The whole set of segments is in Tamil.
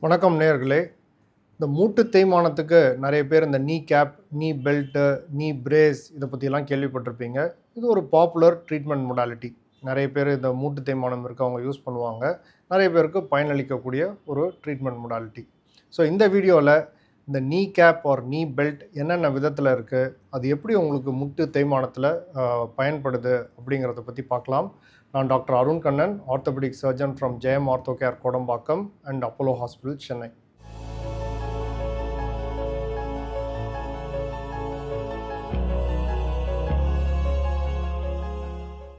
வணக்கம் நேயர்களே. இந்த மூட்டு தேய்மானத்துக்கு நிறைய பேர் இந்த நீ கேப், நீ பெல்ட்டு, நீ பிரேஸ் இதை பற்றியெல்லாம் கேள்விப்பட்டிருப்பீங்க. இது ஒரு பாப்புலர் ட்ரீட்மெண்ட் மொடாலிட்டி. நிறைய பேர் இந்த மூட்டு தேய்மானம் இருக்கவங்க யூஸ் பண்ணுவாங்க. நிறைய பேருக்கு பயனளிக்கக்கூடிய ஒரு ட்ரீட்மெண்ட் மொடாலிட்டி. ஸோ இந்த வீடியோவில் இந்த நீ கேப் ஆர் நீ பெல்ட் என்னென்ன விதத்தில் இருக்குது, அது எப்படி உங்களுக்கு முட்டு தேய்மானத்தில் பயன்படுது அப்படிங்கிறத பற்றி பார்க்கலாம். நான் doctor Arun Kannan, orthopaedic surgeon from Jayam ortho care Kodambakkam and Apollo hospital Chennai.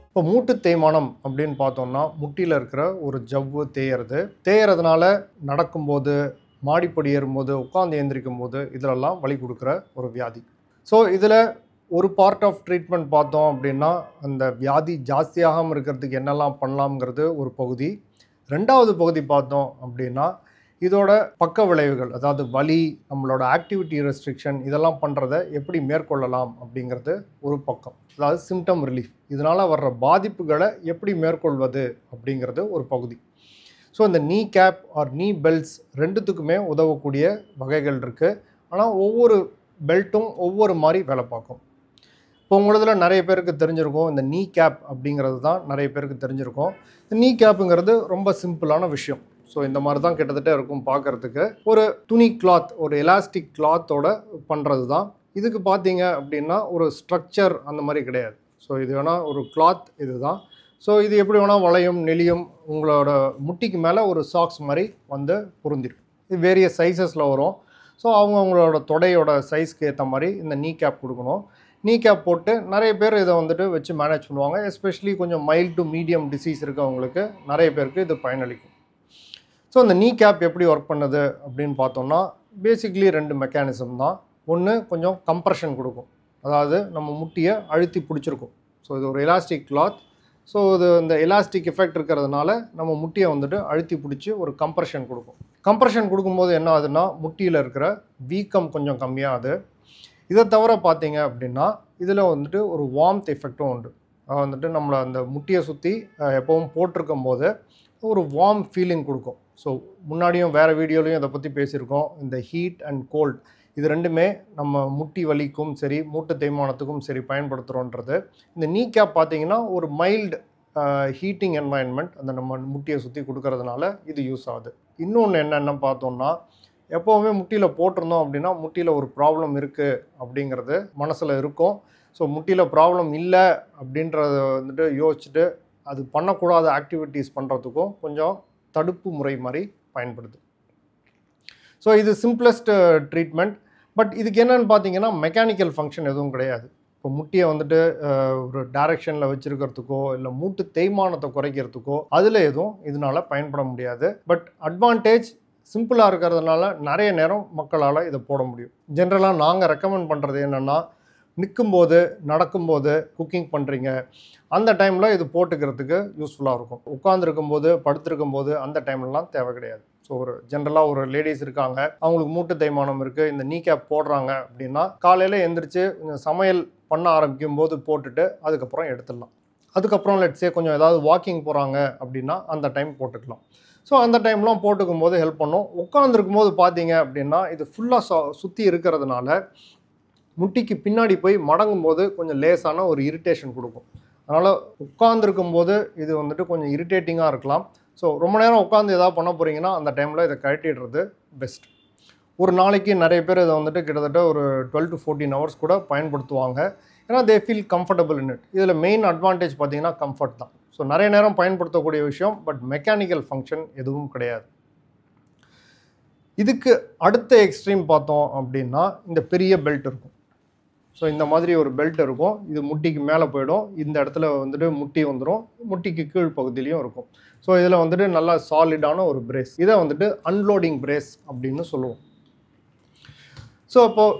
இப்போ மூட்டு தேய்மானம் அப்படின்னு பார்த்தோம்னா முட்டியில் இருக்கிற ஒரு ஜவ்வு தேயறதுனால நடக்கும்போது, மாடிப்படி ஏறும்போது, உட்காந்து எழுந்திரிக்கும் போது இதிலெல்லாம் வலி கொடுக்குற ஒரு வியாதி. ஸோ இதில் ஒரு பார்ட் ஆஃப் ட்ரீட்மெண்ட் பார்த்தோம் அப்படின்னா அந்த வியாதி ஜாஸ்தியாகாமல் இருக்கிறதுக்கு என்னெல்லாம் பண்ணலாம்ங்கிறது ஒரு பகுதி. ரெண்டாவது பகுதி பார்த்தோம் அப்படின்னா இதோட பக்க விளைவுகள், அதாவது வலி, நம்மளோட ஆக்டிவிட்டி ரெஸ்ட்ரிக்ஷன் இதெல்லாம் பண்ணுறதை எப்படி மேற்கொள்ளலாம் அப்படிங்கிறது ஒரு பக்கம், அதாவது சிம்டம் ரிலீஃப். இதனால் வர்ற பாதிப்புகளை எப்படி மேற்கொள்வது அப்படிங்கிறது ஒரு பகுதி. ஸோ இந்த நீ கேப் ஆர் நீ பெல்ட்ஸ் ரெண்டுத்துக்குமே உதவக்கூடிய வகைகள் இருக்குது. ஆனால் ஒவ்வொரு பெல்ட்டும் ஒவ்வொரு மாதிரி வேலை பார்க்கும். இப்போ உங்களதில் நிறைய பேருக்கு தெரிஞ்சிருக்கும், இந்த நீ கேப் அப்படிங்கிறது தான் நிறைய பேருக்கு தெரிஞ்சிருக்கும். இந்த நீ கேப்புங்கிறது ரொம்ப சிம்பிளான விஷயம். ஸோ இந்த மாதிரி தான் கிட்டத்தட்ட இருக்கும் பார்க்குறதுக்கு. ஒரு துணி கிளாத், ஒரு எலாஸ்டிக் கிளாத்தோட பண்ணுறது தான். இதுக்கு பார்த்தீங்க அப்படின்னா ஒரு ஸ்ட்ரக்சர் அந்த மாதிரி கிடையாது. ஸோ இது வேணால் ஒரு கிளாத் இது தான். ஸோ இது எப்படி வேணால் வளையும் நெளியும், உங்களோட முட்டிக்கு மேலே ஒரு சாக்ஸ் மாதிரி வந்து பொருந்திடும். இது வேரியஸ் சைஸஸில் வரும். ஸோ அவங்களோட தொடையோட சைஸ்க்கு ஏற்ற மாதிரி இந்த நீ கேப் கொடுக்கணும். நீ கேப் போட்டு நிறைய பேர் இதை வந்துட்டு வச்சு மேனேஜ் பண்ணுவாங்க. எஸ்பெஷலி கொஞ்சம் மைல்டு டு மீடியம் டிசீஸ் இருக்கவங்களுக்கு நிறைய பேருக்கு இது பயனளிக்கும். ஸோ இந்த நீ கேப் எப்படி ஒர்க் பண்ணுது அப்படின்னு பார்த்தோம்னா பேசிக்லி ரெண்டு மெக்கானிசம் தான். ஒன்று கொஞ்சம் கம்ப்ரெஷன் கொடுக்கும், அதாவது நம்ம முட்டியை அழுத்தி பிடிச்சிருக்கும். ஸோ இது ஒரு எலாஸ்டிக் கிளாத். ஸோ இது இந்த எலாஸ்டிக் எஃபெக்ட் இருக்கிறதுனால நம்ம முட்டியை வந்துட்டு அழுத்தி பிடிச்சி ஒரு கம்ப்ரெஷன் கொடுக்கும். கம்ப்ரெஷன் கொடுக்கும்போது என்ன ஆகுதுன்னா முட்டியில் இருக்கிற வீக்கம் கொஞ்சம் கம்மியாகுது. இதை தவிர பார்த்தீங்க அப்படின்னா இதில் வந்துட்டு ஒரு வார்ம்த் எஃபெக்டும் உண்டு. வந்துட்டு நம்மளை அந்த முட்டியை சுற்றி எப்போவும் போட்டிருக்கும் போது ஒரு வார்ம் ஃபீலிங் கொடுக்கும். ஸோ முன்னாடியும் வேறு வீடியோலையும் இதை பற்றி பேசியிருக்கோம். இந்த ஹீட் அண்ட் கோல்ட் இது ரெண்டுமே நம்ம முட்டி வலிக்கும் சரி, மூட்டு தேய்மானத்துக்கும் சரி பயன்படுத்துகிறோன்றது. இந்த நீ கேப் பார்த்தீங்கன்னா ஒரு மைல்டு ஹீட்டிங் என்வாயன்மெண்ட் அந்த நம்ம முட்டியை சுற்றி கொடுக்கறதுனால இது யூஸ் ஆகுது. இன்னொன்று என்னென்ன பார்த்தோம்னா, எப்போவுமே முட்டியில் போட்டிருந்தோம் அப்படின்னா முட்டியில் ஒரு ப்ராப்ளம் இருக்குது அப்படிங்கிறது மனசில் இருக்கும். ஸோ முட்டியில் ப்ராப்ளம் இல்லை அப்படின்றத வந்துட்டு யோசிச்சுட்டு அது பண்ணக்கூடாத ஆக்டிவிட்டீஸ் பண்ணுறதுக்கும் கொஞ்சம் தடுப்பு முறை மாதிரி பயன்படுது. ஸோ இது சிம்பிளஸ்ட் ட்ரீட்மெண்ட். பட் இதுக்கு என்னென்னு பார்த்தீங்கன்னா மெக்கானிக்கல் ஃபங்க்ஷன் எதுவும் கிடையாது. இப்போ முட்டியை வந்துட்டு ஒரு டைரெக்ஷனில் வச்சுருக்கிறதுக்கோ இல்லை மூட்டு தேய்மானத்தை குறைக்கிறதுக்கோ அதில் எதுவும் இதனால் பயன்பட முடியாது. பட் அட்வான்டேஜ் சிம்பிளாக இருக்கிறதுனால நிறைய நேரம் மக்களால் இதை போட முடியும். ஜென்ரலாக நாங்கள் ரெக்கமெண்ட் பண்ணுறது என்னென்னா, நிற்கும்போது, நடக்கும்போது, குக்கிங் பண்ணுறீங்க அந்த டைமில் இது போட்டுக்கிறதுக்கு யூஸ்ஃபுல்லாக இருக்கும். உட்காந்துருக்கும்போது, படுத்துருக்கும்போது அந்த டைம்லலாம் தேவை கிடையாது. ஸோ ஒரு ஜென்ரலாக ஒரு லேடிஸ் இருக்காங்க, அவங்களுக்கு மூட்டு தேய்மானம் இருக்குது, இந்த நீ கேப் போடுறாங்க அப்படின்னா காலையில் எழுந்திரிச்சு சமையல் பண்ண ஆரம்பிக்கும் போது போட்டுட்டு அதுக்கப்புறம் எடுத்துடலாம். அதுக்கப்புறம் லெட்ஸே கொஞ்சம் ஏதாவது வாக்கிங் போகிறாங்க அப்படின்னா அந்த டைம் போட்டுக்கலாம். ஸோ அந்த டைம்லாம் போட்டுக்கும் போது ஹெல்ப் பண்ணும். உட்காந்துருக்கும் போது பார்த்தீங்க அப்படின்னா இது ஃபுல்லாக சுற்றி இருக்கிறதுனால முட்டிக்கு பின்னாடி போய் மடங்கும் போது கொஞ்சம் லேசான ஒரு இரிட்டேஷன் கொடுக்கும். அதனால் உட்காந்துருக்கும் போது இது வந்துட்டு கொஞ்சம் இரிட்டேட்டிங்காக இருக்கலாம். ஸோ ரொம்ப நேரம் உட்காந்து எதாவது பண்ண போகிறீங்கன்னா அந்த டைமில் இதை கழட்டிடுறது பெஸ்ட். ஒரு நாளைக்கு நிறைய பேர் இதை வந்துட்டு கிட்டத்தட்ட ஒரு 12 to 14 ஹவர்ஸ் கூட பயன்படுத்துவாங்க. ஏன்னா they feel comfortable in it. இதில் மெயின் அட்வான்டேஜ் பார்த்தீங்கன்னா கம்ஃபர்ட் தான். ஸோ நிறைய நேரம் பயன்படுத்தக்கூடிய விஷயம், பட் மெக்கானிக்கல் ஃபங்க்ஷன் எதுவும் கிடையாது. இதுக்கு அடுத்த எக்ஸ்ட்ரீம் பார்த்தோம் அப்படின்னா இந்த பெரிய பெல்ட் இருக்கும். ஸோ இந்த மாதிரி ஒரு பெல்ட் இருக்கும். இது முட்டிக்கு மேலே போயிடும். இந்த இடத்துல வந்துட்டு முட்டி வந்துடும், முட்டிக்கு கீழ் பகுதியிலையும் இருக்கும். ஸோ இதில் வந்துட்டு நல்லா சாலிடான ஒரு பிரேஸ், இதை வந்துட்டு அன்லோடிங் பிரேஸ் அப்படின்னு சொல்லுவோம். ஸோ அப்போது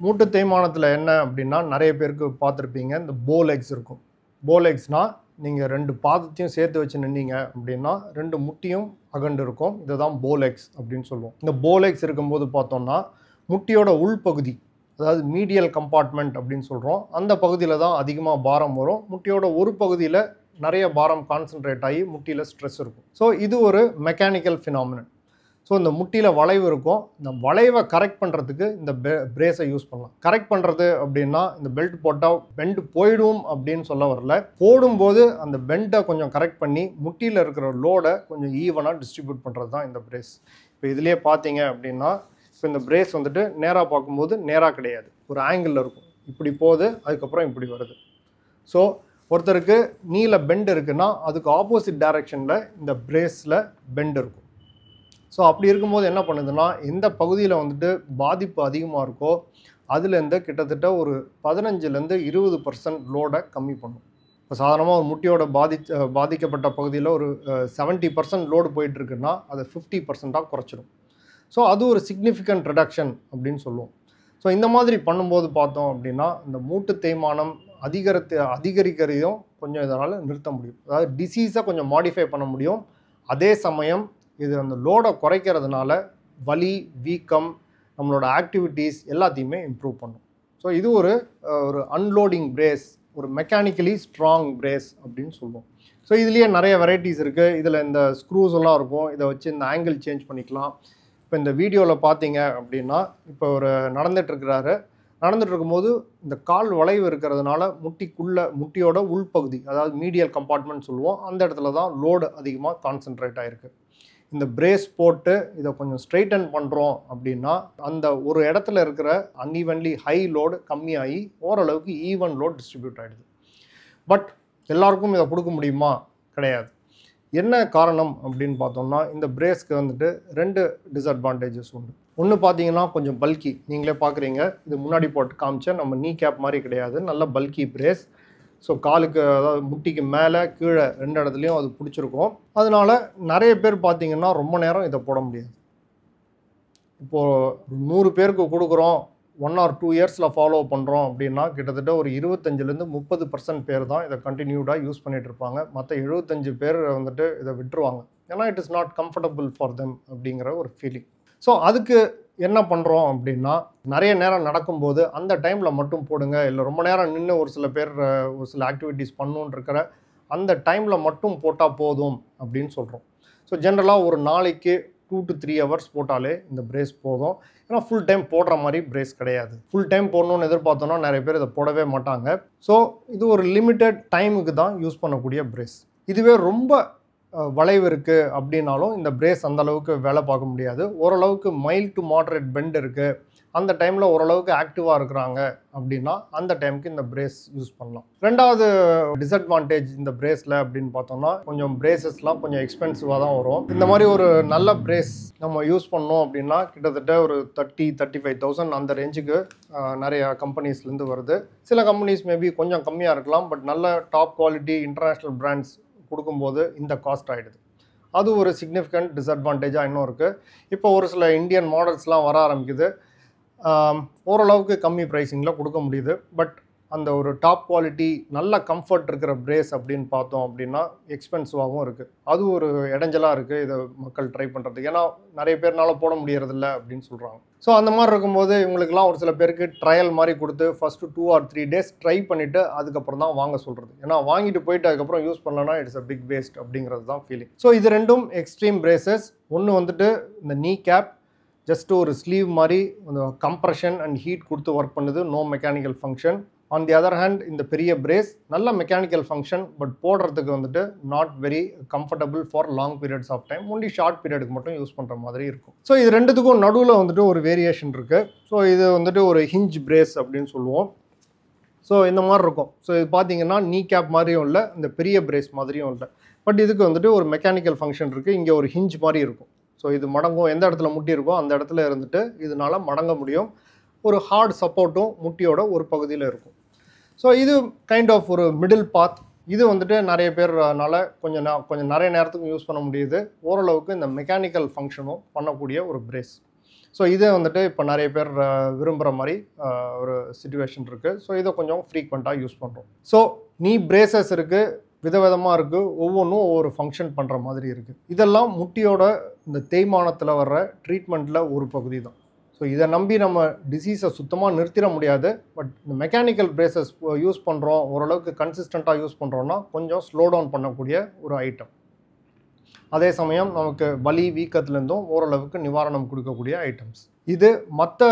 மூட்டு தேய்மானத்தில் என்ன அப்படின்னா நிறைய பேருக்கு பார்த்துருப்பீங்க, இந்த போலெக்ஸ் இருக்கும். போலெக்ஸ்னால் நீங்கள் 2 பாதத்தையும் சேர்த்து வச்சு நின்னீங்க அப்படின்னா 2 முட்டியும் அகண்டு இருக்கும். இதை தான் போலெக்ஸ் அப்படின்னு சொல்லுவோம். இந்த போலெக்ஸ் இருக்கும்போது பார்த்தோம்னா முட்டியோட உள்பகுதி, அதாவது மீடியல் கம்பார்ட்மெண்ட் அப்படின்னு சொல்கிறோம், அந்த பகுதியில் தான் அதிகமாக பாரம் வரும். முட்டியோட ஒரு பகுதியில் நிறைய பாரம் கான்சன்ட்ரேட் ஆகி முட்டியில் ஸ்ட்ரெஸ் இருக்கும். ஸோ இது ஒரு மெக்கானிக்கல் ஃபினாமினன். ஸோ இந்த முட்டியில் வளைவு இருக்கும். இந்த வளைவை கரெக்ட் பண்ணுறதுக்கு இந்த பிரேஸை யூஸ் பண்ணலாம். கரெக்ட் பண்ணுறது அப்படின்னா இந்த பெல்ட் போட்டால் பெண்டு போயிடும் அப்படின்னு சொல்ல வரல. போடும்போது அந்த பெண்டை கொஞ்சம் கரெக்ட் பண்ணி முட்டியில் இருக்கிற லோடை கொஞ்சம் ஈவனாக டிஸ்ட்ரிபியூட் பண்ணுறது தான் இந்த பிரேஸ். இப்போ இதுலேயே பார்த்தீங்க அப்படின்னா இப்போ இந்த பிரேஸ் வந்துட்டு நேராக பார்க்கும்போது நேராக கிடையாது, ஒரு ஆங்கிளில் இருக்கும். இப்படி போகுது, அதுக்கப்புறம் இப்படி வருது. ஸோ ஒருத்தருக்கு நீல பெண்ட் இருக்குன்னா அதுக்கு ஆப்போசிட் டைரக்ஷனில் இந்த பிரேஸில் பெண்ட் இருக்கும். ஸோ அப்படி இருக்கும்போது என்ன பண்ணுதுன்னா, எந்த பகுதியில் வந்துட்டு பாதிப்பு அதிகமாக இருக்கோ அதுலேருந்து கிட்டத்தட்ட ஒரு 15-20% லோடை கம்மி பண்ணும். இப்போ சாதாரணமாக ஒரு முட்டியோட பாதிக்கப்பட்ட பகுதியில் ஒரு 70% லோடு போயிட்டுருக்குன்னா அதை 50%ஆக குறைச்சிடும். ஸோ அது ஒரு சிக்னிஃபிகண்ட் ரிடக்ஷன் அப்படின்னு சொல்லுவோம். ஸோ இந்த மாதிரி பண்ணும்போது பார்த்தோம் அப்படின்னா இந்த மூட்டு தேய்மானம் அதிகரிக்கிறதையும் கொஞ்சம் இதனால் நிறுத்த முடியும். அதாவது டிசீஸை கொஞ்சம் மாடிஃபை பண்ண முடியும். அதே சமயம் இது அந்த லோடை குறைக்கிறதுனால வலி, வீக்கம், நம்மளோட ஆக்டிவிட்டீஸ் எல்லாத்தையுமே இம்ப்ரூவ் பண்ணும். ஸோ இது ஒரு அன்லோடிங் பிரேஸ், ஒரு மெக்கானிக்கலி ஸ்ட்ராங் பிரேஸ் அப்படின்னு சொல்லுவோம். ஸோ இதுலேயே நிறைய வெரைட்டிஸ் இருக்குது. இதில் இந்த ஸ்க்ரூஸ் எல்லாம் இருக்கும், இதை வச்சு இந்த ஆங்கிள் சேஞ்ச் பண்ணிக்கலாம். இப்போ இந்த வீடியோவில் பார்த்தீங்க அப்படின்னா இப்போ ஒரு நடந்துட்டு இருக்கும்போது இந்த கால் வளைவு இருக்கிறதுனால முட்டியோட உள்பகுதி, அதாவது மீடியல் கம்பார்ட்மெண்ட் சொல்லுவோம், அந்த இடத்துல தான் லோடு அதிகமாக கான்சென்ட்ரேட் ஆகிருக்கு. இந்த பிரேஸ் போட்டு இதை கொஞ்சம் ஸ்ட்ரைட்டன் பண்ணுறோம் அப்படின்னா அந்த ஒரு இடத்துல இருக்கிற அன்ஈவன்லி ஹை லோடு கம்மியாகி ஓரளவுக்கு ஈவன் லோட் டிஸ்ட்ரிபியூட் ஆகிடுது. பட் எல்லாருக்கும் இதை கொடுக்க முடியுமா? கிடையாது. என்ன காரணம் அப்படின்னு பார்த்தோம்னா இந்த பிரேஸ்க்கு வந்துட்டு 2 டிஸ்அட்வான்டேஜஸ் உண்டு. ஒன்று பார்த்தீங்கன்னா கொஞ்சம் பல்கி, நீங்களே பார்க்குறீங்க, இது முன்னாடி போட்டு காமிச்சேன், நம்ம நீ கேப் மாதிரி கிடையாது, நல்ல பல்கி பிரேஸ். ஸோ காலுக்கு, அதாவது முட்டிக்கு மேலே கீழே 2 இடத்துலையும் அது பிடிச்சிருக்கும். அதனால் நிறைய பேர் பார்த்தீங்கன்னா ரொம்ப நேரம் இதை போட முடியாது. இப்போது 100 பேருக்கு கொடுக்குறோம், 1 or 2 இயர்ஸில் ஃபாலோ பண்ணுறோம் அப்படின்னா கிட்டத்தட்ட ஒரு 25-30% பேர் தான் இதை கண்டினியூடாக யூஸ் பண்ணிகிட்டு இருப்பாங்க. மற்ற 75 பேர் வந்துட்டு இதை விட்டுருவாங்க. ஏன்னா it is not comfortable for them அப்படிங்கிற ஒரு ஃபீலிங். ஸோ அதுக்கு என்ன பண்ணுறோம் அப்படின்னா நிறைய நேரம் நடக்கும்போது அந்த டைமில் மட்டும் போடுங்க, இல்லை ரொம்ப நேரம் நின்று ஒரு சில ஆக்டிவிட்டீஸ் பண்ணணுன்னு இருக்கிற அந்த டைமில் மட்டும் போட்டால் போதும் அப்படின்னு சொல்கிறோம். ஸோ ஜென்ரலாக ஒரு நாளைக்கு 2 to 3 hours போட்டாலே இந்த பிரேஸ் போதும். ஏன்னா ஃபுல் டைம் போடுற மாதிரி பிரேஸ் கிடையாது. ஃபுல் டைம் போடணும்னு எதிர்பார்த்தோன்னா நிறைய பேர் இதை போடவே மாட்டாங்க. ஸோ இது ஒரு லிமிட்டட் டைமுக்கு தான் யூஸ் பண்ணக்கூடிய பிரேஸ். இதுவே ரொம்ப வளைவு இருக்குது அப்படின்னாலும் இந்த பிரேஸ் அந்தளவுக்கு வேலை பார்க்க முடியாது. ஓரளவுக்கு மைல்ட் டு மாடரேட் பெண்ட் இருக்குது, அந்த டைமில் ஓரளவுக்கு ஆக்டிவாக இருக்கிறாங்க அப்படின்னா அந்த டைமுக்கு இந்த பிரேஸ் யூஸ் பண்ணலாம். 2வது டிஸ்அட்வான்டேஜ் இந்த பிரேஸில் அப்படின்னு பார்த்தோம்னா கொஞ்சம் பிரேசஸ்லாம் கொஞ்சம் எக்ஸ்பென்சிவாக தான் வரும். இந்த மாதிரி ஒரு நல்ல பிரேஸ் நம்ம யூஸ் பண்ணோம் அப்படின்னா கிட்டத்தட்ட ஒரு 30-35,000 அந்த ரேஞ்சுக்கு நிறைய கம்பெனிஸ்லேருந்து வருது. சில கம்பெனிஸ் மேபி கொஞ்சம் கம்மியாக இருக்கலாம், பட் நல்ல டாப் குவாலிட்டி இன்டர்நேஷ்னல் பிராண்ட்ஸ் கொடுக்கும்போது இந்த காஸ்ட் ஆகிடுது. அது ஒரு சிக்னிஃபிகண்ட் டிஸ்அட்வான்டேஜாக இன்னும் இருக்குது. இப்போ ஒரு சில இந்தியன் மாடல்ஸ்லாம் வர ஆரம்பிக்குது, ஓரளவுக்கு கம்மி ப்ரைஸிங்கில் கொடுக்க முடியுது. பட் அந்த ஒரு டாப் குவாலிட்டி நல்ல கம்ஃபர்ட் இருக்கிற பிரேஸ் அப்படின்னு பார்த்தோம் அப்படின்னா எக்ஸ்பென்சிவாகவும் இருக்குது. அது ஒரு இடைஞ்சலாக இருக்குது இதை மக்கள் ட்ரை பண்ணுறதுக்கு. ஏன்னா நிறைய பேர்னால போட முடியறதில்ல அப்படின்னு சொல்கிறாங்க. ஸோ அந்த மாதிரி இருக்கும்போது இவங்களுக்குலாம் ஒரு சில பேருக்கு ட்ரையல் மாதிரி கொடுத்து ஃபஸ்ட்டு 2 or 3 days ட்ரை பண்ணிவிட்டு அதுக்கப்புறம் தான் வாங்க சொல்கிறது. ஏன்னா வாங்கிட்டு போயிட்டு அதுக்கப்புறம் யூஸ் பண்ணலன்னா இட்ஸ் அ பிக் வேஸ்ட் அப்படிங்கிறது தான் ஃபீலிங். ஸோ இது 2ம் எக்ஸ்ட்ரீம் பிரேசஸ். ஒன்று வந்துட்டு இந்த நீ கேப் ஜஸ்ட் ஒரு ஸ்லீவ் மாதிரி கம்ப்ரெஷன் அண்ட் ஹீட் கொடுத்து ஒர்க் பண்ணுது, no mechanical function. On the other hand இந்த பெரிய பிரேஸ் நல்ல மெக்கானிக்கல் ஃபங்க்ஷன், பட் போடுறதுக்கு வந்துட்டு not very comfortable for long periods of time, only short பீரியடுக்கு மட்டும் யூஸ் பண்ணுற மாதிரி இருக்கும். ஸோ இது 2த்துக்கும் நடுவில் வந்துட்டு ஒரு வேரியேஷன் இருக்குது. ஸோ இது வந்துட்டு ஒரு ஹிஞ்ச் பிரேஸ் அப்படின்னு சொல்லுவோம். ஸோ இந்த மாதிரி இருக்கும். ஸோ இது பார்த்தீங்கன்னா நீ கேப் மாதிரியும் இல்லை, இந்த பெரிய பிரேஸ் மாதிரியும் இல்லை, பட் இதுக்கு வந்துட்டு ஒரு மெக்கானிக்கல் ஃபங்க்ஷன் இருக்குது. இங்கே ஒரு ஹிஞ்ச் மாதிரி இருக்கும். ஸோ இது மடங்கும், எந்த இடத்துல முட்டி இருக்கோ அந்த இடத்துல இருந்துட்டு இதனால் மடங்க முடியும். ஒரு ஹார்ட் சப்போர்ட்டும் முட்டியோட ஒரு பகுதியில் இருக்கும். ஸோ இது கைண்ட் ஆஃப் ஒரு மிடில் பாத். இது வந்துட்டு நிறைய பேர்னால கொஞ்சம் நிறைய நேரத்துக்கு யூஸ் பண்ண முடியுது. ஓரளவுக்கு இந்த மெக்கானிக்கல் ஃபங்க்ஷனும் பண்ணக்கூடிய ஒரு பிரேஸ். ஸோ இதை வந்துட்டு இப்போ நிறைய பேர் விரும்புகிற மாதிரி ஒரு சிச்சுவேஷன் இருக்குது. ஸோ இதை கொஞ்சம் ஃப்ரீக்வெண்ட்டாக யூஸ் பண்ணுறோம். ஸோ நீ பிரேசஸ் இருக்குது, விதவிதமாக இருக்குது, ஒவ்வொன்றும் ஒவ்வொரு ஃபங்க்ஷன் பண்ணுற மாதிரி இருக்குது. இதெல்லாம் முட்டியோட இந்த தேய்மானத்தில் வர்ற ட்ரீட்மெண்ட்டில் ஒரு பகுதி தான். ஸோ இதை நம்பி நம்ம டிசீஸை சுத்தமாக நிறுத்திட முடியாது. பட் இந்த மெக்கானிக்கல் பிரேசஸ் யூஸ் பண்ணுறோம், ஓரளவுக்கு கன்சிஸ்டண்ட்டாக யூஸ் பண்ணுறோன்னா கொஞ்சம் ஸ்லோ டவுன் பண்ணக்கூடிய ஒரு ஐட்டம். அதே சமயம் நமக்கு வலி வீக்கத்துலேருந்தும் ஓரளவுக்கு நிவாரணம் கொடுக்கக்கூடிய ஐட்டம்ஸ். இது மற்ற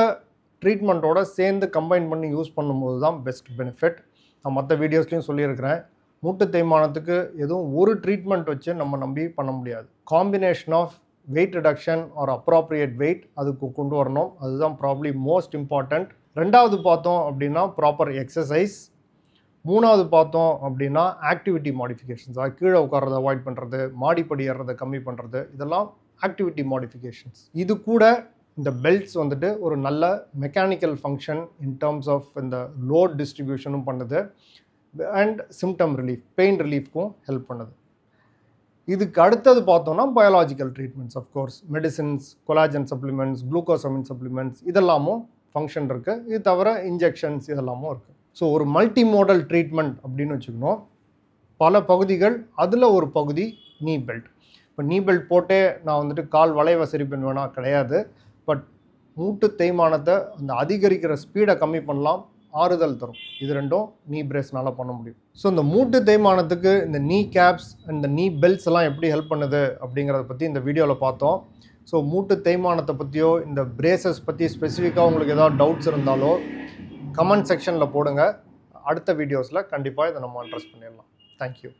ட்ரீட்மெண்ட்டோட சேர்ந்து கம்பைன் பண்ணி யூஸ் பண்ணும்போது தான் பெஸ்ட் பெனிஃபிட். நான் மற்ற வீடியோஸ்லையும் சொல்லியிருக்கிறேன், மூட்டு தேய்மானத்துக்கு எதுவும் ஒரு ட்ரீட்மெண்ட் வச்சு நம்ம நம்பி பண்ண முடியாது. Combination of weight reduction or appropriate weight அதுக்கு கொண்டு வரணும். அதுதான் ப்ராப்ளி மோஸ்ட் இம்பார்ட்டண்ட். ரெண்டாவது பார்த்தோம் அப்படின்னா ப்ராப்பர் எக்ஸசைஸ். மூணாவது பார்த்தோம் அப்படின்னா ஆக்டிவிட்டி மாடிஃபிகேஷன்ஸ். அது கீழே உட்கார்றதை அவாய்ட் பண்ணுறது, மாடிப்படி ஏறுறதை கம்மி பண்ணுறது, இதெல்லாம் ஆக்டிவிட்டி மாடிஃபிகேஷன்ஸ். இது கூட இந்த பெல்ட்ஸ் வந்துட்டு ஒரு நல்ல mechanical function in terms of இந்த லோட் டிஸ்ட்ரிபியூஷனும் பண்ணுது அண்ட் சிம்டம் ரிலீஃப், பெயின் ரிலீஃப்க்கும் ஹெல்ப் பண்ணுது. இதுக்கு அடுத்தது பார்த்தோம்னா biological treatments, of course medicines, collagen supplements, glucosamine supplements, இதெல்லாமும் ஃபங்க்ஷன் இருக்குது. இது தவிர இன்ஜெக்ஷன்ஸ் இதெல்லாமும் இருக்குது. ஸோ ஒரு மல்டி மோடல் ட்ரீட்மெண்ட் அப்படின்னு வச்சுக்கணும். பல பகுதிகள், அதில் ஒரு பகுதி நீ பெல்ட். இப்போ நீ பெல்ட் போட்டே நான் வந்துட்டு கால் வளைவை சரி பண்ணுவேனா? கிடையாது. பட் மூட்டு தேய்மானத்தை அந்த அதிகரிக்கிற ஸ்பீடை கம்மி பண்ணலாம், ஆறுதல் தரும். இது ரெண்டும் நீ பிரேஸ்னால் பண்ண முடியும். ஸோ இந்த மூட்டு தேய்மானத்துக்கு இந்த நீ கேப்ஸ் இந்த நீ பெல்ட்ஸ் எல்லாம் எப்படி ஹெல்ப் பண்ணுது அப்படிங்கிறத பற்றி இந்த வீடியோவில் பார்த்தோம். ஸோ மூட்டு தேய்மானத்தை பற்றியோ இந்த பிரேசஸ் பற்றி ஸ்பெசிஃபிக்காக உங்களுக்கு ஏதாவது டவுட்ஸ் இருந்தாலோ கமெண்ட் செக்ஷனில் போடுங்க. அடுத்த வீடியோஸில் கண்டிப்பாக இதை நம்ம அட்ரஸ் பண்ணிடலாம். தேங்க்யூ.